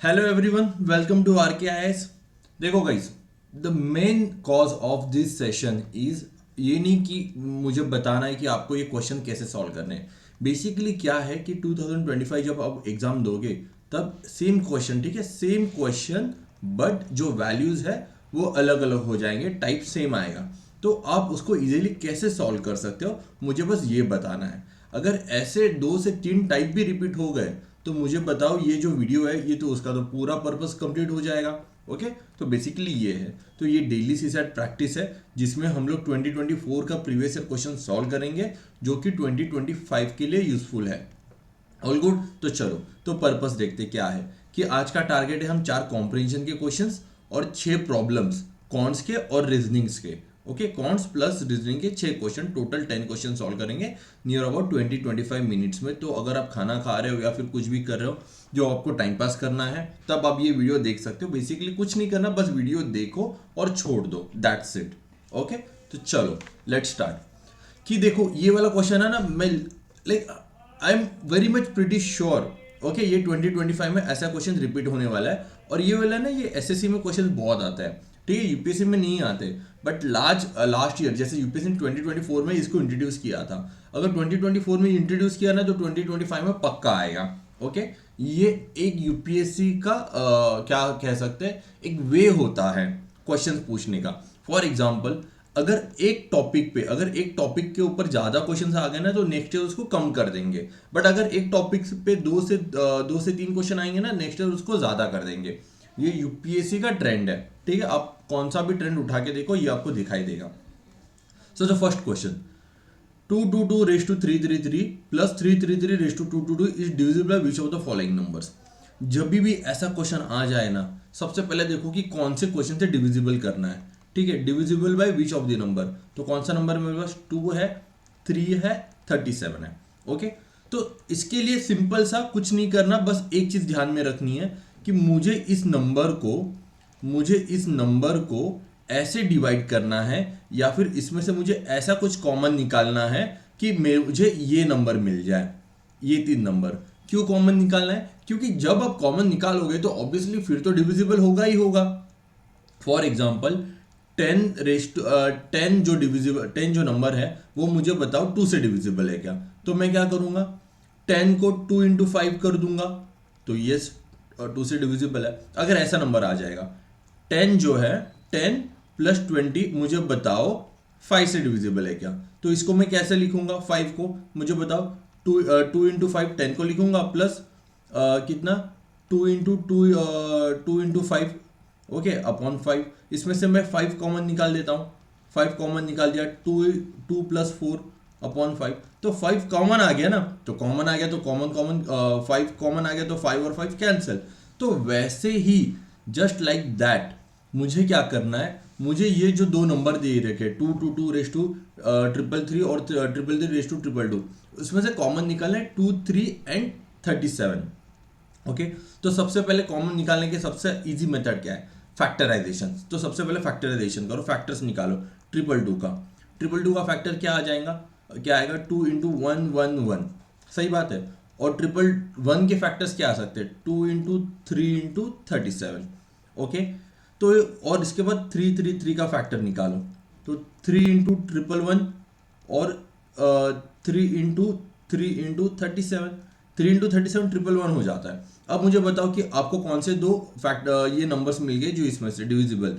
Hello everyone, welcome to R K I S. देखो guys, the main cause of this session is ये नहीं कि मुझे बताना है कि आपको ये क्वेश्चन कैसे सॉल्व करने हैं। बेसिकली क्या है कि 2025 जब आप एग्जाम दोगे तब सेम क्वेश्चन, ठीक है, सेम क्वेश्चन, बट जो वैल्यूज है वो अलग अलग हो जाएंगे, टाइप सेम आएगा। तो आप उसको इजीली कैसे सॉल्व कर सकते हो, मुझे बस ये बताना है। अगर ऐसे 2 से 3 टाइप भी रिपीट हो गए तो मुझे बताओ, ये जो वीडियो है ये तो उसका तो पूरा पर्पस कंप्लीट हो जाएगा। ओके, तो बेसिकली ये है। तो ये डेली सीसैट प्रैक्टिस है जिसमें हम लोग 2024 का प्रीवियस ईयर क्वेश्चन सॉल्व करेंगे जो कि 2025 के लिए यूजफुल है। ऑल गुड, तो चलो तो पर्पस देखते क्या है कि आज का टारगेट है हम 4 कॉम्प्रिहेंशन के क्वेश्चंस और 6 प्रॉब्लम्स कॉन्स के और रीजनिंग्स के। ओके, कॉन्स प्लस रीजनिंग के 6 क्वेश्चन, टोटल 10 क्वेश्चन सॉल्व करेंगे नियर अबाउट 20-25 मिनट्स में। तो अगर आप खाना खा रहे हो या फिर कुछ भी कर रहे हो जो आपको टाइम पास करना है तब आप ये वीडियो देख सकते हो। बेसिकली कुछ नहीं करना, बस वीडियो देखो और छोड़ दो, दैट्स इट। ओके, तो चलो लेट्स स्टार्ट। कि देखो ये वाला क्वेश्चन है ना, मैं like I am very much pretty sure okay ये 2025 में ऐसा क्वेश्चन रिपीट होने वाला है। और ये वाला ना, ये एसएससी में क्वेश्चन बहुत आता है, ठीक है, यूपीएससी में नहीं आते। बट लास्ट ईयर जैसे यूपीएससी ने 2024 में इसको इंट्रोड्यूस किया था, अगर 2024 में इंट्रोड्यूस किया ना तो 2025 में पक्का आएगा। ओके, ये एक यूपीएससी का क्या कह सकते हैं, एक वे होता है क्वेश्चन पूछने का। फॉर एग्जाम्पल, अगर एक टॉपिक के ऊपर ज्यादा क्वेश्चंस आ गए ना तो नेक्स्ट ईयर उसको कम कर देंगे। बट अगर एक टॉपिक पे 2 से 3 क्वेश्चन आएंगे ना, नेक्स्ट ईयर उसको ज्यादा कर देंगे। ये यूपीएससी का ट्रेंड है, ठीक है। आप कौन सा भी ट्रेंड उठा के देखो, ये आपको दिखाई देगा। So the first question, 222 raise to 333 plus 333 raise to 222 is divisible by which of the following numbers. जब भी ऐसा क्वेश्चन आ जाए ना, सबसे पहले देखो कि कौन से क्वेश्चन से डिविजिबल करना है, ठीक है। Divisible by which of the number, तो कौन सा नंबर मेरे पास 2 है, 3 है, 37 है। ओके, तो इसके लिए सिंपल सा कुछ नहीं करना, बस एक चीज ध्यान में रखनी है कि मुझे इस नंबर को ऐसे डिवाइड करना है या फिर इसमें से मुझे ऐसा कुछ कॉमन निकालना है कि मुझे ये नंबर मिल जाए। ये 3 नंबर क्यों कॉमन निकालना है? क्योंकि जब आप कॉमन निकालोगे तो ऑब्वियसली फिर तो डिविजिबल होगा ही होगा। फॉर एग्जाम्पल 10 जो नंबर है वो मुझे बताओ 2 से डिविजिबल है क्या, तो मैं क्या करूंगा, 10 को 2 इंटू 5 कर दूंगा, तो यस 2 से डिविजिबल है। अगर ऐसा नंबर आ जाएगा 10 जो है 10 प्लस 20 मुझे बताओ 5 से डिविजिबल है क्या, तो इसको मैं कैसे लिखूंगा, 5 को मुझे बताओ 2 इंटू 5 10 को लिखूंगा प्लस कितना 2 इंटू 5 ओके अपॉन 5। इसमें से मैं 5 कॉमन निकाल देता हूँ, 5 कॉमन निकाल दिया, 2 प्लस 4 अपॉन 5, तो 5 कॉमन आ गया ना, तो कॉमन आ गया तो कॉमन 5 कॉमन आ गया तो 5 और 5 कैंसिल। तो वैसे ही जस्ट लाइक दैट मुझे क्या करना है, मुझे ये जो 2 नंबर दे रखे 222 रेस टू 333 और 333 रेस टू 222, उसमें से कॉमन निकालना है 2, 3 एंड 37। ओके, तो सबसे पहले कॉमन निकालने के सबसे इजी मेथड क्या है, फैक्टराइजेशन। तो सबसे पहले फैक्टराइजेशन करो, फैक्टर्स निकालो। 222 का फैक्टर क्या आ जाएगा, क्या आएगा 2 इंटू 111, सही बात है। और 111 के फैक्टर्स क्या आ सकते हैं, 2 इंटू 3 इंटू 37। ओके, तो और इसके बाद 333 का फैक्टर निकालो, तो 3 इंटू 111 और 3 इंटू 37 111 हो जाता है। अब मुझे बताओ कि आपको कौन से 2 ये नंबर्स मिल गए जो इसमें से डिविजिबल,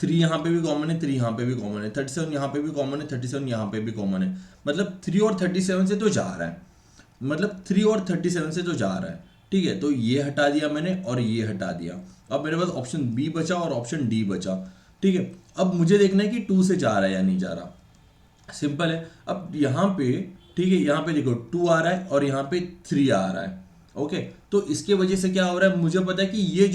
3 यहाँ पे भी कॉमन है, 3 यहाँ पे भी कॉमन है, 37 यहाँ पे भी कॉमन है, 37 यहाँ पे भी कॉमन है। मतलब 3 और 37 से तो जा रहा है, ठीक है। तो ये हटा दिया मैंने और ये हटा दिया। अब मेरे पास ऑप्शन बी बचा और ऑप्शन डी बचा, ठीक है। अब मुझे देखना है कि 2 से जा रहा है या नहीं जा रहा, सिंपल है। अब यहाँ पे, ठीक है, यहाँ पे देखो 2 आ रहा है और यहाँ पे 3 आ रहा है। ओके, तो इसके वजह से क्या हो रहा है, मुझे पता है कि ये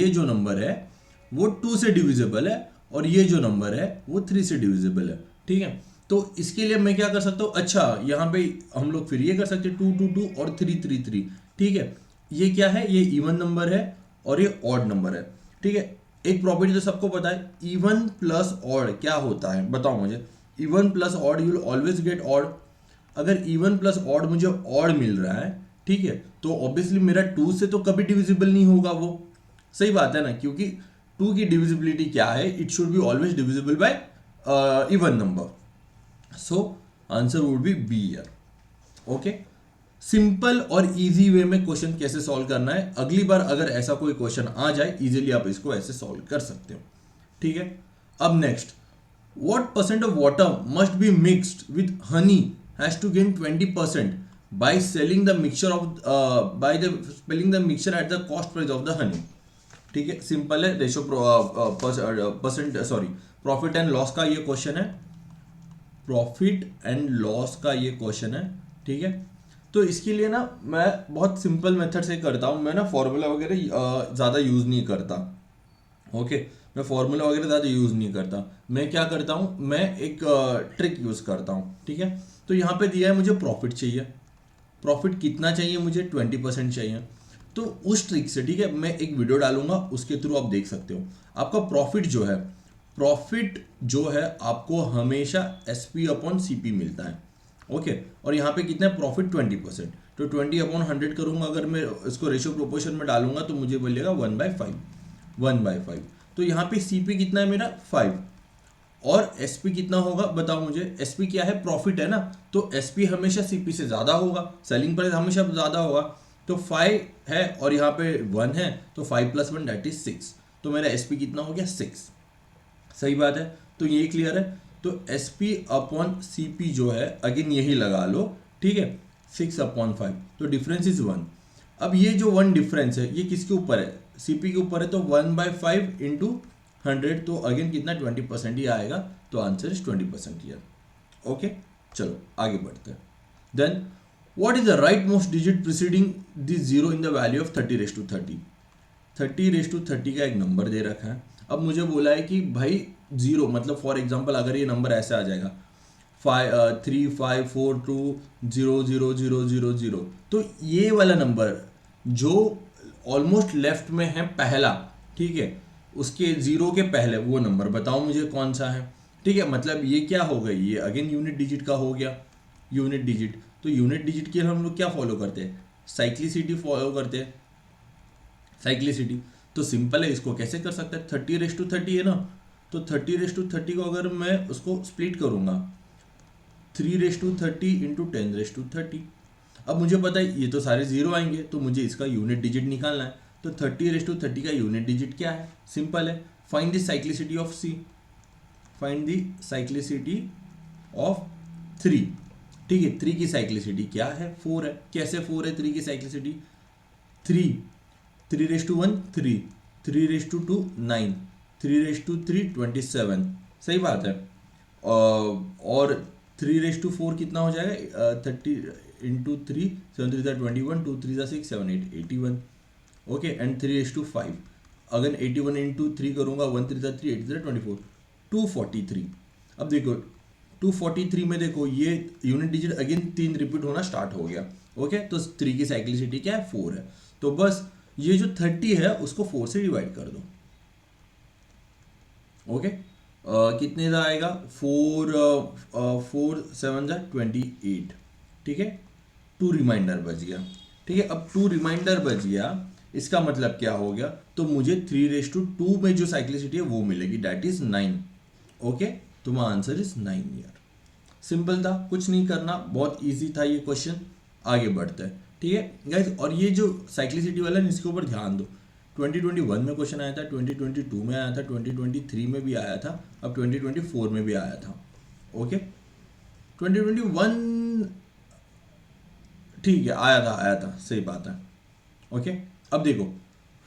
जो नंबर है वो 2 से डिविजिबल है और ये जो नंबर है वो 3 से डिविजिबल है, ठीक है। तो इसके लिए मैं क्या कर सकता हूँ, अच्छा यहाँ पे हम लोग फिर ये कर सकते हैं 2, 2, 2 और 3, 3, 3, ठीक है। ये क्या है, ये इवन नंबर है और ये ऑड नंबर है, ठीक है। एक प्रॉपर्टी तो सबको पता है, इवन प्लस ऑड क्या होता है, बताओ मुझे। Even plus odd you will always get odd. अगर इवन प्लस ऑड मुझे ऑड मिल रहा है, ठीक है, तो ऑब्वियसली मेरा 2 से तो कभी डिविजिबल नहीं होगा वो, सही बात है ना, क्योंकि 2 की डिविजिबिलिटी क्या है, it should be always divisible by even number, so answer would be B here. Okay, simple और इजी वे में क्वेश्चन कैसे सॉल्व करना है, अगली बार अगर ऐसा कोई क्वेश्चन आ जाए इजीली आप इसको ऐसे सॉल्व कर सकते हो। ठीक है, अब next, what percent of water must be mixed with honey has to gain 20% by selling the mixture of by the selling the mixture at the cost price of the honey। ठीक है, simple है, ratio percent sorry profit and loss का ये question है, profit and loss का ये question है। ठीक है, तो इसके लिए ना मैं बहुत सिंपल मेथड से करता हूँ, मैं ना फॉर्मूला वगैरह ज़्यादा यूज़ नहीं करता। ओके, मैं फॉर्मूला वगैरह ज़्यादा यूज़ नहीं करता, मैं क्या करता हूँ, मैं एक ट्रिक यूज़ करता हूँ। ठीक है, तो यहाँ पे दिया है मुझे प्रॉफिट चाहिए, प्रॉफिट कितना चाहिए मुझे, 20% चाहिए। तो उस ट्रिक से, ठीक है, मैं एक वीडियो डालूंगा, उसके थ्रू आप देख सकते हो। आपका प्रॉफिट जो है आपको हमेशा SP/CP मिलता है। ओके, और यहाँ पे कितना है प्रॉफिट, 20%, तो 20/100 करूंगा, अगर मैं इसको रेशियो प्रोपोर्शन में डालूंगा तो मुझे मिलेगा 1/5। तो यहाँ पे CP कितना है मेरा 5, और SP कितना होगा बताओ मुझे, SP क्या है, प्रॉफिट है ना, तो SP हमेशा CP से ज़्यादा होगा, सेलिंग प्राइस हमेशा ज़्यादा होगा। तो 5 है और यहाँ पे 1 है, तो 5 + 1 दैट इज 6, तो मेरा SP कितना हो गया 6। सही बात है, तो ये क्लियर है। तो SP/CP जो है अगेन यही लगा लो। ठीक है, 6/5, तो डिफरेंस इज 1। अब ये जो 1 डिफरेंस है ये किसके ऊपर है, CP के ऊपर है, तो 1/5 × 100, तो अगेन कितना 20% ही आएगा, तो आंसर इज 20% हियर। ओके, चलो आगे बढ़ते हैं। Then what is the right most digit preceding this zero in the value of 30:30। 30:30 का एक नंबर दे रखा है। अब मुझे बोला है कि भाई जीरो मतलब फॉर एग्जांपल अगर ये नंबर ऐसे आ जाएगा 354200000, तो ये वाला नंबर जो ऑलमोस्ट लेफ्ट में है पहला, ठीक है, उसके जीरो के पहले वो नंबर बताओ मुझे कौन सा है। ठीक है, मतलब ये क्या हो गई, ये अगेन यूनिट डिजिट का हो गया, यूनिट डिजिट। तो यूनिट डिजिट के लिए हम लोग क्या फॉलो करते हैं, साइक्लिसिटी फॉलो करते हैं, साइक्लिसिटी। तो सिंपल है, इसको कैसे कर सकते हैं, 30:30 है ना, तो 30:30 को अगर मैं उसको स्प्लिट करूंगा 3:30 × 10:30, अब मुझे पता है ये तो सारे जीरो आएंगे, तो मुझे इसका यूनिट डिजिट निकालना है। तो 30:30 का यूनिट डिजिट क्या है, सिंपल है, find the cyclicity of C, find the cyclicity of 3। ठीक है, 3 की साइक्लिसिटी क्या है, 4 है। कैसे 4 है 3 की साइक्लिसिटी, 3:1 3, 3:2 9, 3:3 27, सही बात है। और 3:4 कितना हो जाएगा, 30 × 3 7 3 21, 2 3 6 7 8 81। ओके, एंड 3:5 अगर 81 × 3 करूंगा 1 3 3 8 24, 243। अब देखो 243 में देखो ये यूनिट डिजिट अगेन 3 रिपीट होना स्टार्ट हो गया। ओके, तो 3 की साइक्लिसिटी क्या है, 4 है। तो बस ये जो 30 है उसको 4 से डिवाइड कर दो। ओके, कितने का आएगा, 4 7 28। ठीक है, 2 रिमाइंडर बच गया। ठीक है, अब 2 रिमाइंडर बच गया, इसका मतलब क्या हो गया, तो मुझे 3:2 में जो साइक्लिसिटी है वो मिलेगी, दैट इज 9। ओके, तो my answer is 9 year. Simple था, कुछ नहीं करना, बहुत इजी था ये क्वेश्चन। आगे बढ़ते हैं। ठीक है गाइस, और ये जो साइक्लिसिटी वाला है इसके ऊपर ध्यान दो। 2021 में क्वेश्चन आया था, 2022 में आया था, 2023 में भी आया था, अब 2024 में भी आया था। ओके, 2021 ठीक है आया था, सही बात है। ओके, अब देखो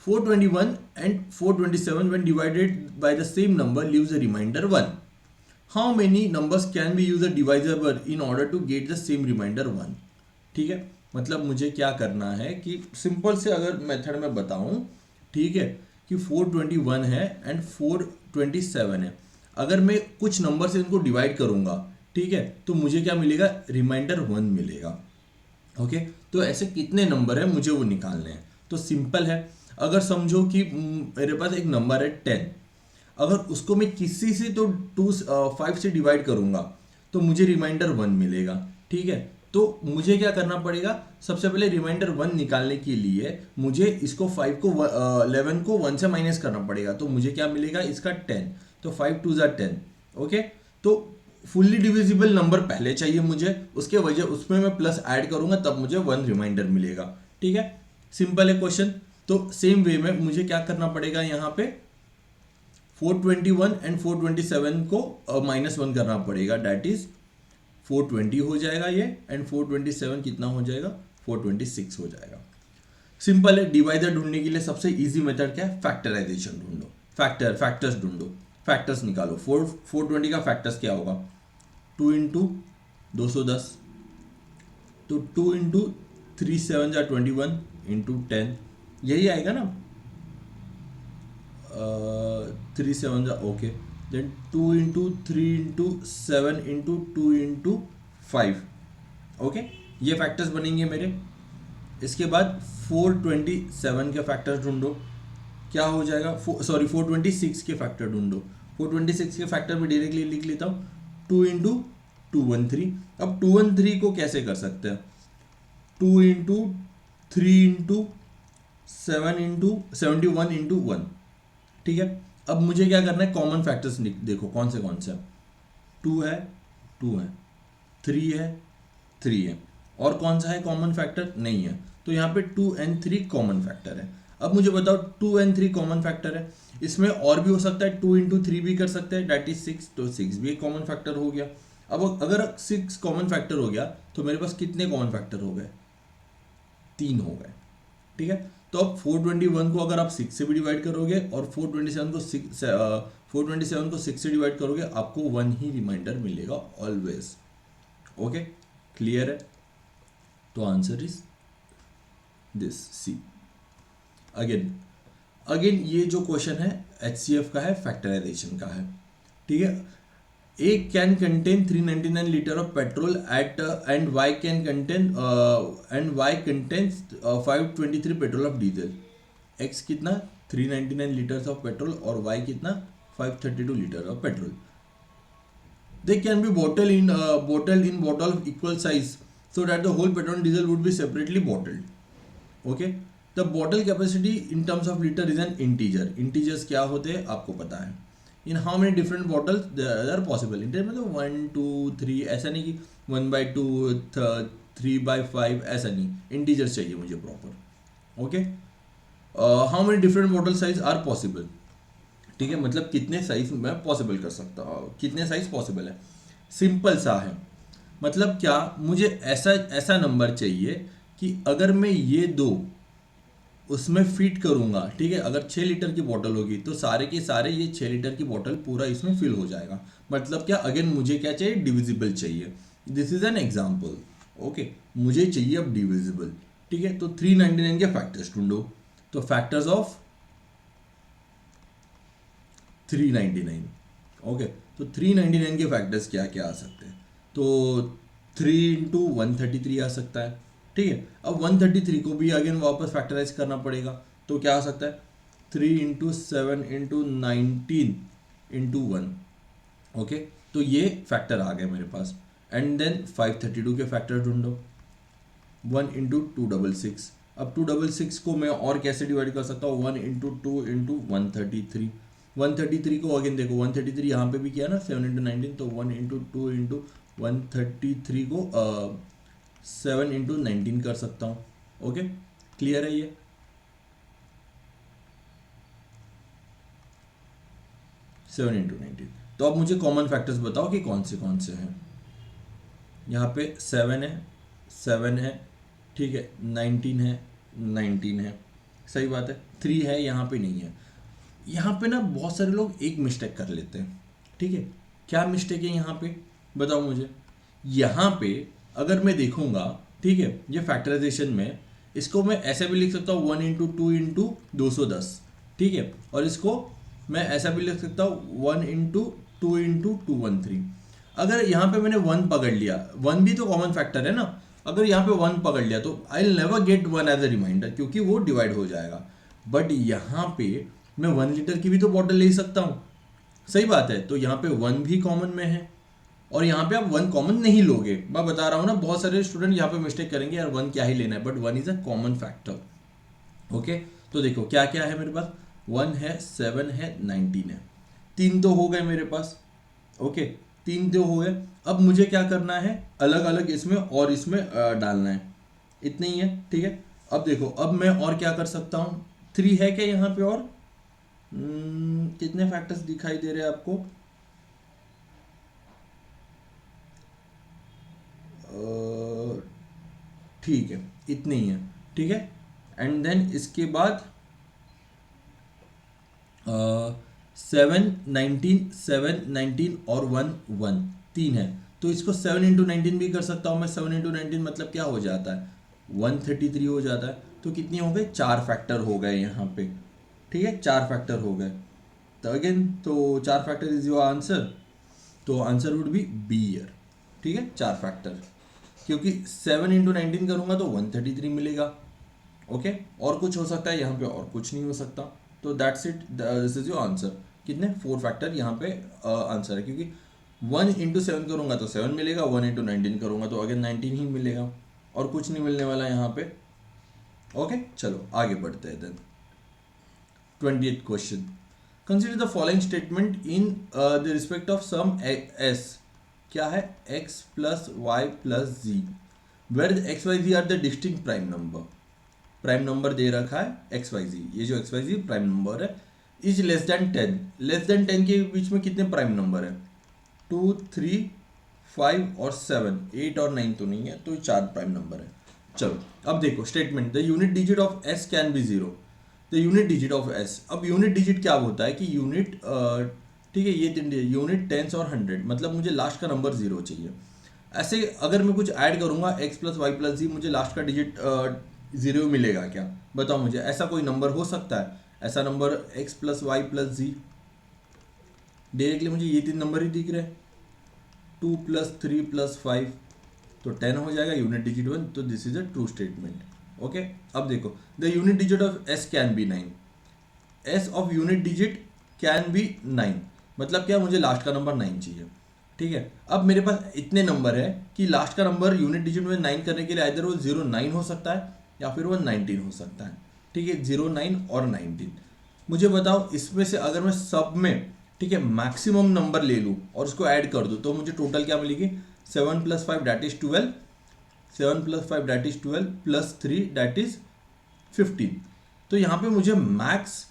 421 and 427 when divided by the same number leaves a remainder 1. How many numbers can we use a divisor in order to get the same remainder 1? ठीक है, मतलब मुझे क्या करना है कि सिंपल से अगर मेथड में बताऊं, ठीक है, कि 421 है एंड 427 है, अगर मैं कुछ नंबर से इनको डिवाइड करूंगा, ठीक है, तो मुझे क्या मिलेगा, रिमाइंडर 1 मिलेगा। ओके, तो ऐसे कितने नंबर है मुझे वो निकालने हैं। तो सिंपल है, अगर समझो कि मेरे पास एक नंबर है 10, अगर उसको मैं किसी से तो 5 से डिवाइड करूंगा तो मुझे रिमाइंडर 1 मिलेगा। ठीक है, तो मुझे क्या करना पड़ेगा, सबसे पहले रिमाइंडर 1 निकालने के लिए मुझे इसको 5 को 11 को 1 से माइनस करना पड़ेगा, तो मुझे क्या मिलेगा इसका 10, तो 5 2 ज़ा 10। ओके, तो फुल्ली डिविजिबल नंबर पहले चाहिए मुझे, उसके वजह उसमें मैं प्लस ऐड करूंगा तब मुझे 1 रिमाइंडर मिलेगा। ठीक है, सिंपल है क्वेश्चन। तो सेम वे में मुझे क्या करना पड़ेगा, यहाँ पे 421 एंड 427 को -1 करना पड़ेगा, डैट इज 420 हो जाएगा ये, एंड 427 कितना हो जाएगा, 426 हो जाएगा। सिंपल है। डिवाइडर ढूंढने के लिए सबसे इजी मेथड क्या है, फैक्टराइजेशन ढूंढो, फैक्टर्स ढूंढो, फैक्टर्स निकालो। 420 का फैक्टर्स क्या होगा, 2 इंटू 210, तो 2 इंटू 3 7 जा 21 इंटू 10, यही आएगा ना, 3 7 जा okay, then 2 into 3 into 7 into 2 into 5, okay, ये फैक्टर्स बनेंगे मेरे। इसके बाद 427 के फैक्टर्स ढूंढो, क्या हो जाएगा, 426 के फैक्टर ढूंढो। 426 के फैक्टर में डायरेक्टली लिख लेता हूँ, 2 इंटू 213। अब 213 को कैसे कर सकते हैं, 2 इंटू 3 इंटू 7 इंटू 71 इंटू 1। ठीक है, अब मुझे क्या करना है, कॉमन फैक्टर्स देखो कौन से 2 है, 2 है, 3 है, 3 है, और कौन सा है कॉमन फैक्टर, नहीं है, तो यहाँ पे 2 एंड 3 कॉमन फैक्टर है। अब मुझे बताओ 2 एंड 3 कॉमन फैक्टर है, इसमें और भी हो सकता है, 2 इंटू 3 भी कर सकते हैं, डैट इज 6, तो 6 भी एक कॉमन फैक्टर हो गया। अब अगर 6 कॉमन फैक्टर हो गया तो मेरे पास कितने कॉमन फैक्टर हो गए, 3 हो गए। ठीक है, तो अब 421 को अगर आप 6 से भी डिवाइड करोगे और 427 को 6 से डिवाइड करोगे, आपको 1 ही रिमाइंडर मिलेगा ऑलवेज। ओके, क्लियर है, तो answer is this C. Again ये जो क्वेश्चन है HCF का है, फैक्टराइजेशन का है। ठीक है, A can contain 399 liter of petrol at and Y can contain and Y contains 523 petrol of diesel. X कितना 399 liters of petrol और Y कितना 532 liter of petrol. They can be bottled in bottle of equal size so that the whole petrol and diesel would be separately bottled. Okay. The bottle capacity in terms of liter is an integer. Integers क्या होते हैं आपको पता है। In how many different bottles there are possible, inter मतलब 1 2 3, ऐसा नहीं कि 1/2 3/5, ऐसा नहीं, इंटीजर्स चाहिए मुझे proper. Okay, how many different bottle size are possible, ठीक है, मतलब कितने साइज मैं पॉसिबल कर सकता हूँ, कितने साइज पॉसिबल है। सिंपल सा है, मतलब क्या, मुझे ऐसा नंबर चाहिए कि अगर मैं ये दो उसमें फिट करूंगा, ठीक है, अगर 6 लीटर की बोतल होगी तो सारे के सारे ये 6 लीटर की बोतल पूरा इसमें फिल हो जाएगा। मतलब क्या, अगेन मुझे क्या चाहिए, डिविजिबल चाहिए। This is an example. Okay, मुझे चाहिए अब डिविजिबल। ठीक है, तो 399 के फैक्टर्स ढूंढो, तो फैक्टर्स ऑफ 399। ओके, तो 399 के फैक्टर्स क्या क्या आ सकते हैं, तो 3 इंटू 133 आ सकता है। ठीक है, अब 133 को भी अगेन वापस फैक्टराइज करना पड़ेगा, तो क्या आ सकता है, 3 इंटू 7 इंटू 19 इंटू 1। ओके, तो ये फैक्टर आ गए मेरे पास। एंड देन 532 के फैक्टर ढूंढो, 1 इंटू 266। अब 266 को मैं और कैसे डिवाइड कर सकता हूँ, 1 इंटू 2 इंटू 133। 133 को अगेन देखो, 133 यहाँ पे भी किया ना, 7 इंटू 19, तो 1 इंटू 2 इंटू 133 को 7 इंटू 19 कर सकता हूँ। ओके, क्लियर है ये। Seven into 19। तो अब मुझे कॉमन फैक्टर्स बताओ कि कौन से हैं। यहाँ पे 7 है, ठीक है, 19 है, सही बात है। 3 है, यहाँ पे नहीं है। यहाँ पे ना बहुत सारे लोग एक मिस्टेक कर लेते हैं। ठीक है, क्या मिस्टेक है यहाँ पे, बताओ मुझे। यहाँ पे अगर मैं देखूंगा, ठीक है, ये फैक्टराइजेशन में इसको मैं ऐसे भी लिख सकता हूँ 1 इंटू 2 इंटू 210, ठीक है, और इसको मैं ऐसा भी लिख सकता हूँ 1 इंटू 2 इंटू 213। अगर यहाँ पे मैंने 1 पकड़ लिया, 1 भी तो कॉमन फैक्टर है ना, अगर यहाँ पे 1 पकड़ लिया तो I will never get 1 as a remainder, क्योंकि वो डिवाइड हो जाएगा। बट यहाँ पे मैं 1 लीटर की भी तो बॉटल ले सकता हूँ, सही बात है, तो यहाँ पे 1 भी कॉमन में है, और यहाँ पे आप 1 कॉमन नहीं लोगे। मैं बता रहा हूँ ना, बहुत सारे स्टूडेंट यहाँ पे मिस्टेक करेंगे, यार 1 क्या ही लेना है, but 1 is a common factor. Okay, तो देखो क्या क्या है मेरे पास, 1 है, 7 है, 19 है, 3 तो हो गए मेरे पास। ओके, 3 तो हो गए। अब मुझे क्या करना है, अलग अलग इसमें और इसमें डालना है, इतना ही है। ठीक है, अब देखो, अब मैं और क्या कर सकता हूँ, 3 है क्या यहाँ पे, और कितने फैक्टर्स दिखाई दे रहे हैं आपको, ठीक है, इतने ही है। ठीक है, एंड देन इसके बाद 7 19 और 1 3 है, तो इसको 7 × 19 भी कर सकता हूँ मैं। 7 × 19 मतलब क्या हो जाता है, 133 हो जाता है। तो कितनी हो गई, 4 फैक्टर हो गए यहाँ पे। ठीक है, 4 फैक्टर हो गए। तो अगेन, तो 4 फैक्टर इज योर आंसर, तो answer would be B here. ठीक है, 4 फैक्टर, क्योंकि 7 × 19 करूँगा तो 133 मिलेगा। ओके, और कुछ हो सकता है यहाँ पे, और कुछ नहीं हो सकता। तो that's it, this is your answer. कितने, 4 फैक्टर यहाँ पे आंसर है, क्योंकि 1 × 7 करूँगा तो 7 मिलेगा, 1 × 19 करूँगा तो अगेन 19 ही मिलेगा, और कुछ नहीं मिलने वाला यहाँ पे। ओके, चलो आगे बढ़ते हैं। Then 20th question, consider the following statement in the respect of sum S, क्या है, x + y + z, where x y z are the distinct prime number. Prime number दे रखा है एक्स वाई जी, ये जो X Y Z prime number है, is less than 10। Less than 10 के बीच में कितने प्राइम नंबर है, 2 3 5 और 7, 8 और 9 तो नहीं है, तो 4 प्राइम नंबर है। चलो अब देखो statement, the unit digit of S can be 0। The unit digit of S, अब यूनिट डिजिट क्या होता है कि यूनिट, ठीक है, ये तीन यूनिट, टेंस और 100, मतलब मुझे लास्ट का नंबर 0 चाहिए। ऐसे अगर मैं कुछ ऐड करूंगा x + y + z, मुझे लास्ट का डिजिट 0 मिलेगा क्या, बताओ मुझे, ऐसा कोई नंबर हो सकता है, ऐसा number x + y + z, directly मुझे ये 3 नंबर ही दिख रहे हैं, 2 + 3 + 5, तो 10 हो जाएगा, यूनिट डिजिट 1, तो this is a true statement. Okay, अब देखो, the unit digit of s can be 9, S of unit digit can B 9, मतलब क्या, मुझे लास्ट का नंबर 9 चाहिए। ठीक है, अब मेरे पास इतने नंबर है कि लास्ट का नंबर यूनिट डिजिट में 9 करने के लिए आइदर वो 0 9 हो सकता है, या फिर वो 19 हो सकता है। ठीक है, 0 9 और 19, मुझे बताओ इसमें से अगर मैं सब में, ठीक है, मैक्सिमम नंबर ले लूँ और उसको ऐड कर दूँ, तो मुझे टोटल क्या मिलेगी, 7 + 5 that is 12, 7 + 5 that is 12 + 3 that is 15। तो यहाँ पे मुझे मैक्स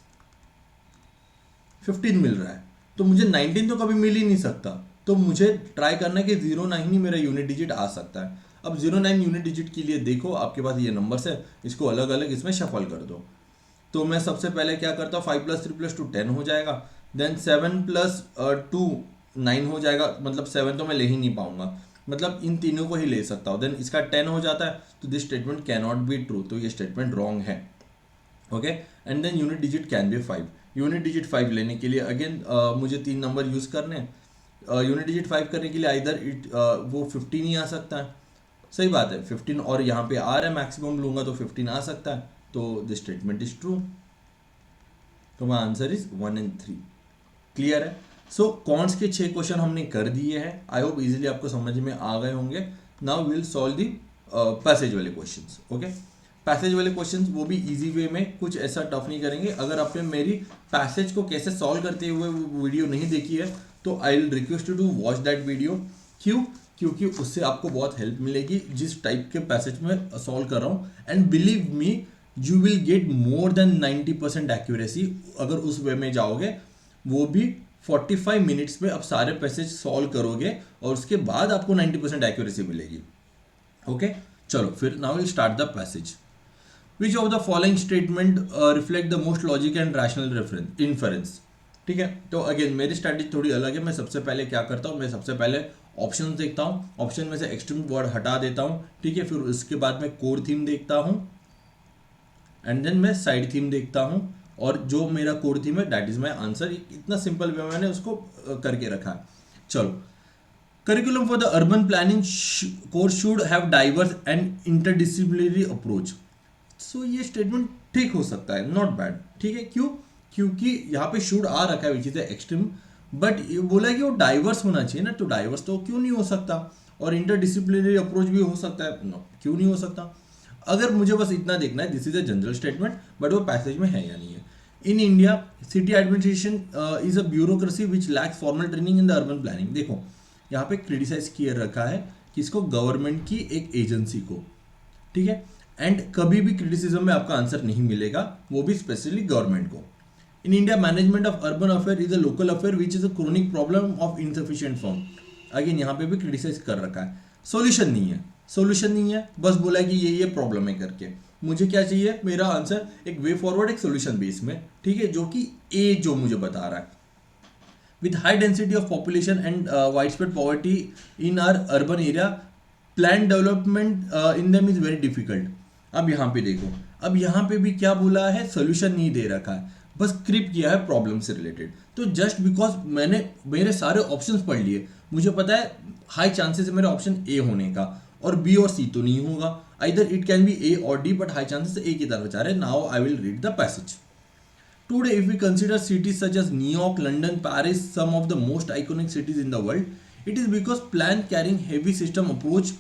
15 मिल रहा है, तो मुझे 19 तो कभी मिल ही नहीं सकता। तो मुझे ट्राई करना है कि 0 9 ही मेरा यूनिट डिजिट आ सकता है। अब 0 9 यूनिट डिजिट के लिए देखो, आपके पास ये नंबर्स है, इसको अलग अलग इसमें शफल कर दो। तो मैं सबसे पहले क्या करता हूँ, 5 + 3 + 2 10 हो जाएगा, देन 7 + 2 9 हो जाएगा, मतलब 7 तो मैं ले ही नहीं पाऊंगा, मतलब इन तीनों को ही ले सकता हूँ, देन इसका 10 हो जाता है, तो this statement can not be true, तो ये स्टेटमेंट रॉन्ग है। Okay, and then unit digit can be 5, unit digit 5 लेने के लिए अगेन मुझे 3 नंबर यूज़ करने हैं। यूनिट डिजिट 5 करने के लिए आइदर वो 15 ही आ सकता है, सही बात है, 15, और यहाँ पे आ रहा है मैक्सिमम लूंगा तो 15 आ सकता है, तो दिस स्टेटमेंट इज ट्रू। तो माई आंसर इज 1 और 3। क्लियर है। सो कॉन्स के 6 क्वेश्चन हमने कर दिए हैं, आई होप इजीली आपको समझ में आ गए होंगे। Now will solve the passage वाले क्वेश्चंस। ओके, पैसेज वाले क्वेश्चंस वो भी इजी वे में, कुछ ऐसा टफ नहीं करेंगे। अगर आपने मेरी पैसेज को कैसे सॉल्व करते हुए वीडियो नहीं देखी है, तो I will request you to watch that video. क्यों, क्योंकि उससे आपको बहुत हेल्प मिलेगी जिस टाइप के पैसेज में सॉल्व कर रहा हूँ, and believe me you will get more than 90% accuracy अगर उस वे में जाओगे, वो भी 45 मिनट्स में आप सारे पैसेज सॉल्व करोगे, और उसके बाद आपको 90% एक्यूरेसी मिलेगी। ओके, चलो फिर now will start the passage. Which of the following statement reflect the most logic and rational inference. ठीक है, तो अगेन मेरी स्ट्रैटेजी थोड़ी अलग है। मैं सबसे पहले क्या करता हूँ, मैं सबसे पहले ऑप्शन देखता हूँ, ऑप्शन में से एक्सट्रीम वर्ड हटा देता हूँ। ठीक है, फिर उसके बाद मैं कोर थीम देखता हूँ, एंड देन मैं साइड थीम देखता हूँ, और जो मेरा कोर थीम है दैट इज माई आंसर। इतना सिंपल वे मैंने उसको करके रखा है। चलो, curriculum for the urban planning course should have diverse and interdisciplinary approach. So ये स्टेटमेंट ठीक हो सकता है, नॉट बैड। ठीक है, क्यों, क्योंकि यहाँ पे शुड आ रखा है विच इज एक्सट्रीम बट ये बोला कि वो डाइवर्स होना चाहिए ना, तो डाइवर्स तो क्यों नहीं हो सकता, और इंटरडिसिप्लिनरी अप्रोच भी हो सकता है, no, क्यों नहीं हो सकता। अगर मुझे बस इतना देखना है, this is a general statement, but वो पैसेज में है या नहीं है। In India city administration is a bureaucracy which lakhs formal training in the urban planning. देखो यहाँ पे क्रिटिसाइज किया रखा है किसको, गवर्नमेंट की एक एजेंसी को, ठीक है। एंड कभी भी क्रिटिसिज्म में आपका आंसर नहीं मिलेगा, वो भी स्पेशली गवर्नमेंट को। In India management of urban affair is a local affair which is a chronic problem of insufficient fund. Again यहाँ पे भी क्रिटिसाइज कर रखा है, सोल्यूशन नहीं है, सोल्यूशन नहीं है, बस बोला है कि ये प्रॉब्लम है करके। मुझे क्या चाहिए, मेरा आंसर एक वे फॉरवर्ड, एक सोल्यूशन बेस में, ठीक है, जो कि ए जो मुझे बता रहा है। With high density of population and widespread poverty in our urban area, planned development in them is very difficult. अब यहाँ पे देखो, अब यहाँ पे भी क्या बोला है, सोल्यूशन नहीं दे रखा है, बस क्रिप किया है प्रॉब्लम से रिलेटेड। तो जस्ट बिकॉज मैंने मेरे सारे ऑप्शंस पढ़ लिए, मुझे पता है हाई चांसेस है मेरा ऑप्शन ए होने का, और बी और सी तो नहीं होगा, आइदर इट कैन बी ए और डी, बट हाई चांसेस ए की तरफ जा रहे हैं। Now I will read the passage. Today, if we consider cities such as New York, London, Paris, some of the most iconic cities in the world, it is because plans carrying heavy system approach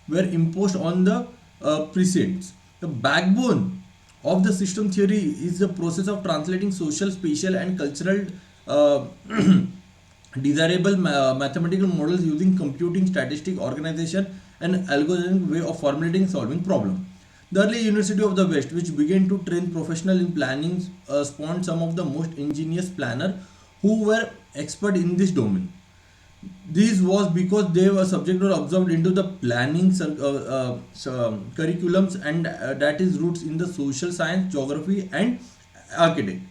were imposed on the precincts. The backbone of the system theory is the process of translating social, spatial, and cultural desirable mathematical models using computing, statistic, organization, and algorithmic way of formulating solving problem. The early University of the West, which began to train professionals in planning, spawned some of the most ingenious planners who were expert in this domain. This was because they were subject or absorbed into the planning curriculums, and that is roots in the social science, geography, and architect.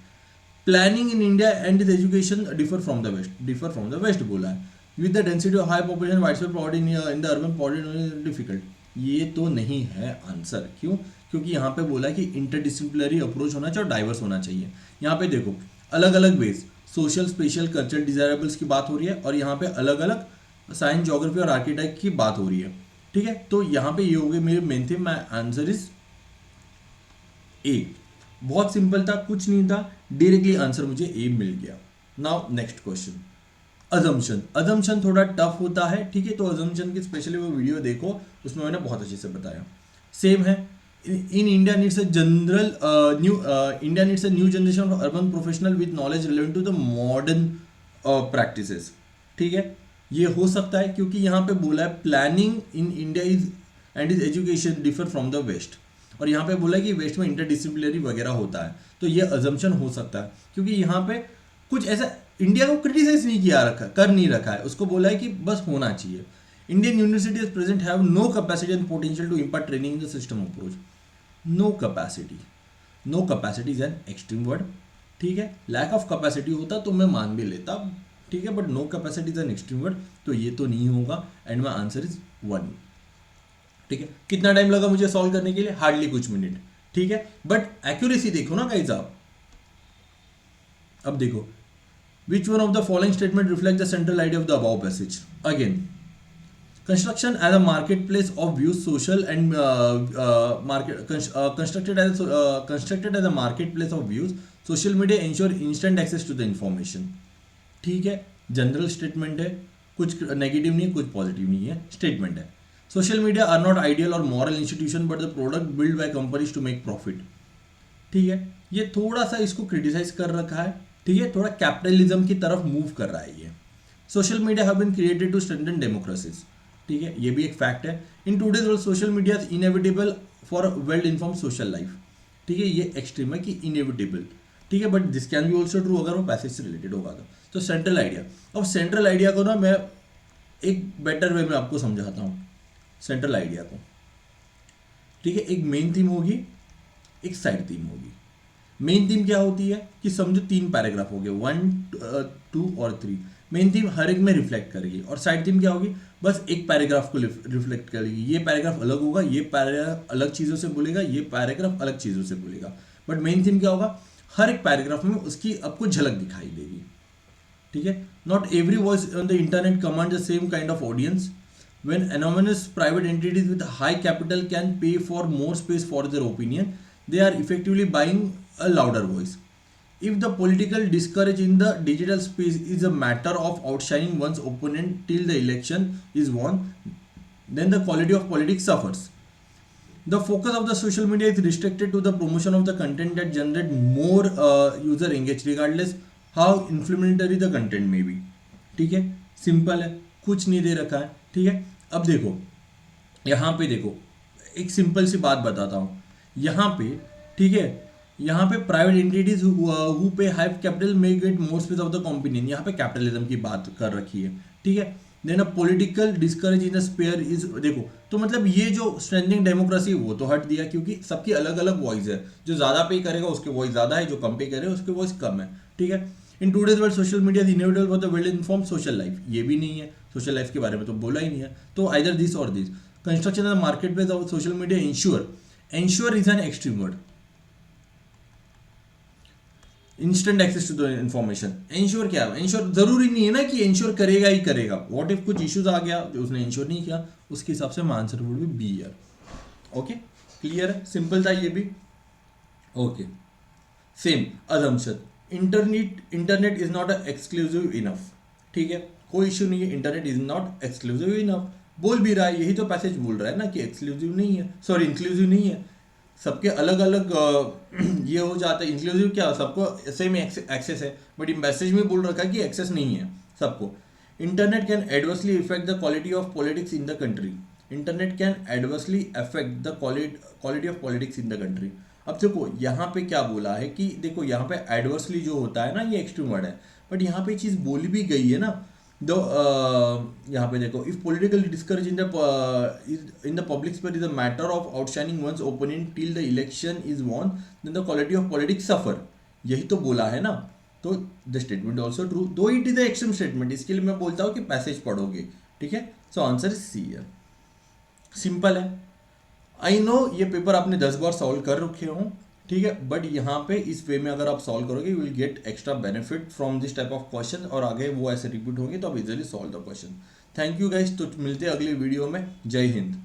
Planning in India and its education differ from the West. Differ from the West बोला है. With the density of high population, widespread poverty in the urban, poverty is difficult. ये तो नहीं है answer. क्यों? क्योंकि यहाँ पे बोला है कि इंटरडिसिप्लिनरी अप्रोच होना चाहिए और डाइवर्स होना चाहिए। यहाँ पे देखो अलग अलग वेज, सोशल, स्पेशल, कल्चरल डिजायरेबल्स की बात हो रही है, और यहाँ पे अलग अलग साइंस, ज्योग्राफी और आर्किटेक्ट की बात हो रही है, ठीक है। तो यहाँ पे ये हो गए मेरे main theme, my answer is a. बहुत सिंपल था, कुछ नहीं था, डायरेक्टली आंसर मुझे ए मिल गया। नाउ नेक्स्ट क्वेश्चन, अजम्पशन थोड़ा टफ होता है, ठीक है। तो अजम्पशन की स्पेशली वो वीडियो देखो, उसमें मैंने बहुत अच्छे से बताया। सेम है, in India needs a general India needs a new generation of urban professional with knowledge relevant to the modern practices, ठीक है। ये हो सकता है क्योंकि यहाँ पे बोला है planning in India is and is education differ from the west, और यहाँ पे बोला है कि वेस्ट में इंटरडिसिप्लिनरी वगैरह होता है, तो ये अजम्पशन हो सकता है क्योंकि यहाँ पे कुछ ऐसा इंडिया को क्रिटिसाइज नहीं किया रखा, कर नहीं रखा है, उसको बोला है कि बस होना चाहिए। Indian universities present have no capacity and potential to impart training in the system approach. No capacity, no capacity is an extreme word, ठीक है। लैक ऑफ कैपेसिटी होता तो मैं मान भी लेता, ठीक है, but no capacity is an extreme word, तो ये तो नहीं होगा, एंड माई आंसर इज 1, ठीक है। कितना टाइम लगा मुझे सॉल्व करने के लिए? हार्डली कुछ मिनट, ठीक है। बट एक्यूरेसी देखो ना गाइस आप। अब देखो, which one of the following statement reflects the central idea of the above passage? Again, construction as a marketplace of views, social and constructed as a marketplace of views, social media ensure instant access to the information, ठीक है। General statement है, कुछ negative नहीं, कुछ positive नहीं है, statement है। Social media are not ideal और moral institution but the product build by companies to make profit, ठीक है। ये थोड़ा सा इसको क्रिटिसाइज कर रखा है, ठीक है, थोड़ा कैपिटलिज्म की तरफ मूव कर रहा है ये। Social media have been created to strengthen democracies, ठीक है, ये भी एक फैक्ट है। In today's world social media is inevitable for well informed social life, ठीक है, ये एक्सट्रीम है कि इनएविटेबल, ठीक है, but this can be also true अगर वो पैसेज से रिलेटेड होगा तो सेंट्रल आइडिया। अब सेंट्रल आइडिया को ना मैं एक बेटर वे में आपको समझाता हूँ सेंट्रल आइडिया को, ठीक है। एक मेन थीम होगी, एक साइड थीम होगी। मेन थीम क्या होती है कि समझो 3 पैराग्राफ हो गए, 1, 2 और 3। मेन थीम हर एक में रिफ्लेक्ट करेगी, और साइड थीम क्या होगी, बस एक पैराग्राफ को रिफ्लेक्ट करेगी। ये पैराग्राफ अलग होगा, ये पैराग्राफ अलग चीज़ों से बोलेगा, ये पैराग्राफ अलग चीज़ों से बोलेगा, बट मेन थीम क्या होगा, हर एक पैराग्राफ में उसकी आपको झलक दिखाई देगी, ठीक है। Not every voice on the internet command the same kind of audience. When anonymous private entities with high capital can pay for more space for their opinion, they are effectively buying a louder voice. If the political discourage in the digital space is a matter of outshining one's opponent till the election is won, then the quality of politics suffers. The focus of the social media is restricted to the promotion of the content that generate more user engage regardless how inflammatory the content may be. ठीक है, simple है, कुछ नहीं दे रखा है. ठीक है, अब देखो यहाँ पे देखो, एक सिंपल सी बात बताता हूँ यहाँ पे. ठीक है, यहाँ पे private entities who pay high capital may get more space of the companion, यहाँ पे कैपिटलिज्म की बात कर रखी है. ठीक है, then a political discourse in the sphere is, देखो तो मतलब ये जो स्ट्रेंथनिंग डेमोक्रेसी वो तो हट दिया, क्योंकि सबकी अलग अलग वॉइस है. जो ज़्यादा पे करेगा उसके वॉइस ज़्यादा है, जो कम पे करेगा उसके वॉइस कम है. ठीक है, in today's world social media is inevitable for the well inform social life, ये भी नहीं है, सोशल लाइफ के बारे में तो बोला ही नहीं है. तो either this or this. Construction of market place of social media ensure is an extreme word. Instant access to the information, ensure क्या है? इंश्योर जरूरी नहीं है ना कि इंश्योर करेगा ही करेगा. व्हाट इफ कुछ इश्यूज आ गया तो उसने इंश्योर नहीं किया, उसके हिसाब से answer would be B here. Okay, clear है, सिंपल था ये भी. Okay, same assumption, internet is not exclusive enough. ठीक है, कोई इश्यू नहीं है, internet is not exclusive enough. बोल भी रहा है, यही तो पैसेज बोल रहा है ना कि एक्सक्लूसिव नहीं है, सॉरी इंक्लूसिव नहीं है. सबके अलग अलग ये हो जाता है. इंक्लूसिव क्या, सबको सेम एक्सेस है, बट मैसेज में बोल रखा है कि एक्सेस नहीं है सबको. Internet can adversely effect the quality of politics in the country. Internet can adversely affect the quality of politics in the country. अब देखो यहाँ पे क्या बोला है कि देखो यहाँ पे एडवर्सली जो होता है ना, ये एक्सट्रीम वर्ड है, बट यहाँ पे चीज़ बोली भी गई है ना. दो यहाँ पे देखो, if political discourse in the public sphere is a matter of outshining one's opponent till the election is won, then the quality of politics suffer. यही तो बोला है ना. तो the statement also true, though it is the extreme statement. इसके लिए मैं बोलता हूँ कि पैसेज पढ़ोगे. ठीक है, सो आंसर इज सी है. सिंपल है. आई नो ये पेपर आपने 10 बार सॉल्व कर रखे हो. ठीक है, बट यहाँ पे इस वे में अगर आप सॉल्व करोगे you will get extra benefit from this type of question, और आगे वो ऐसे रिपीट होंगे तो आप easily solve the question. Thank you guys, तो मिलते हैं अगली वीडियो में. जय हिंद.